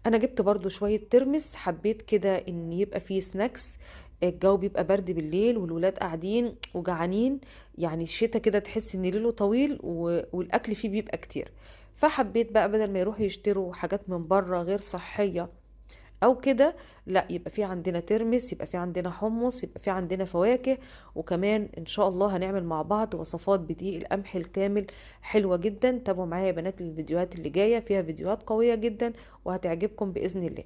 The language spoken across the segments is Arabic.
انا جبت برضو شوية ترمس، حبيت كده ان يبقى فيه سناكس. الجو بيبقى برد بالليل والولاد قاعدين وجعانين، يعني الشتا كده تحس ان ليله طويل والاكل فيه بيبقى كتير. فحبيت بقى بدل ما يروحوا يشتروا حاجات من بره غير صحية او كده، لا يبقى في عندنا ترمس، يبقى في عندنا حمص، يبقى في عندنا فواكه. وكمان ان شاء الله هنعمل مع بعض وصفات بدقيق القمح الكامل حلوة جدا. تابعوا معايا يا بنات الفيديوهات اللي جاية، فيها فيديوهات قوية جدا وهتعجبكم بإذن الله.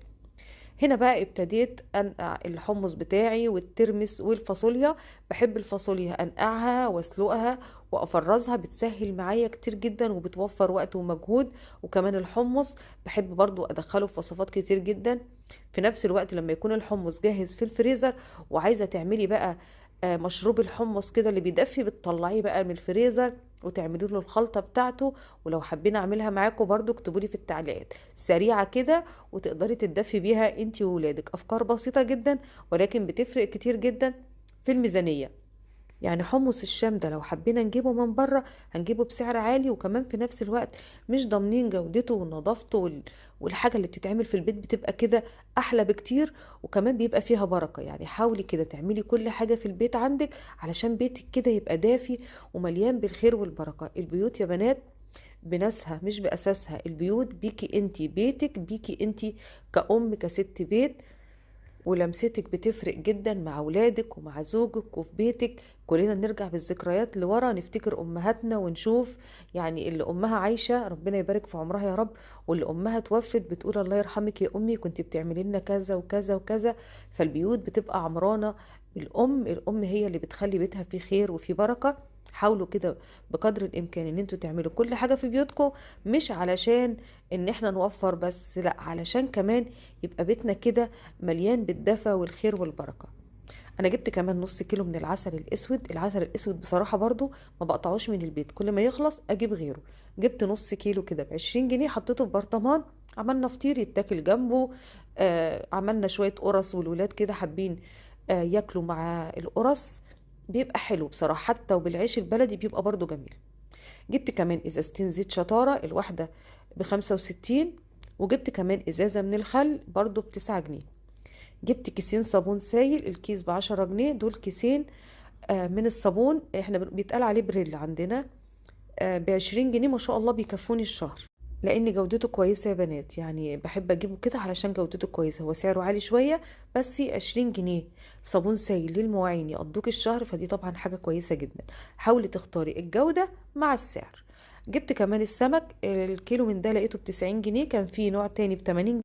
هنا بقى ابتديت انقع الحمص بتاعي والترمس والفاصوليا. بحب الفاصوليا انقعها واسلقها وافرزها، بتسهل معايا كتير جدا وبتوفر وقت ومجهود. وكمان الحمص بحب برضو ادخله في وصفات كتير جدا. في نفس الوقت لما يكون الحمص جاهز في الفريزر وعايزة تعملي بقى مشروب الحمص كده اللي بيدفي، بتطلعيه بقى من الفريزر وتعملوا له الخلطة بتاعته. ولو حابين اعملها معاكم برضو اكتبوا لي في التعليقات، سريعة كده وتقدري تدفي بيها انتي وولادك. افكار بسيطة جدا ولكن بتفرق كتير جدا في الميزانية. يعني حمص الشام ده لو حبينا نجيبه من بره هنجيبه بسعر عالي، وكمان في نفس الوقت مش ضامنين جودته ونظافته والحاجة اللي بتتعمل في البيت بتبقى كده احلى بكتير، وكمان بيبقى فيها بركة. يعني حاولي كده تعملي كل حاجة في البيت عندك علشان بيتك كده يبقى دافي ومليان بالخير والبركة. البيوت يا بنات بناسها مش بأساسها، البيوت بيكي انتي، بيتك بيكي انتي كأم كست بيت، ولمستك بتفرق جدا مع ولادك ومع زوجك وفي بيتك. كلنا نرجع بالذكريات لورا، نفتكر امهاتنا ونشوف يعني اللي امها عايشة ربنا يبارك في عمرها يا رب، واللي امها توفت بتقول الله يرحمك يا امي كنت بتعملي لنا كذا وكذا وكذا. فالبيوت بتبقى عمرانة. الام هي اللي بتخلي بيتها فيه خير وفيه بركة. حاولوا كده بقدر الامكان ان انتوا تعملوا كل حاجة في بيوتكم، مش علشان ان احنا نوفر بس، لا علشان كمان يبقى بيتنا كده مليان بالدفى والخير والبركة. انا جبت كمان نص كيلو من العسل الاسود. العسل الاسود بصراحة برضو ما بقطعوش من البيت، كل ما يخلص اجيب غيره. جبت نص كيلو كده ب20 جنيه، حطيته في برطمان، عملنا فطير يتاكل جنبه. عملنا شوية قرص والولاد كده حابين ياكلوا مع القرص، بيبقى حلو بصراحة، حتى وبالعيش البلدي بيبقى برضو جميل. جبت كمان ازازتين زيت شطارة، الواحدة ب65. وجبت كمان ازازة من الخل برضو ب9 جنيه. جبت كيسين صابون سايل، الكيس ب10 جنيه. دول كيسين من الصابون، احنا بيتقال عليه بريل عندنا. ب20 جنيه ما شاء الله بيكفوني الشهر، لان جودته كويسة يا بنات. يعني بحب اجيبه كده علشان جودته كويسة، هو سعره عالي شوية بس 20 جنيه صابون سايل للمواعين يقضوك الشهر، فدي طبعا حاجة كويسة جدا. حاولي تختاري الجودة مع السعر. جبت كمان السمك، الكيلو من ده لقيته ب90 جنيه، كان في نوع تاني ب80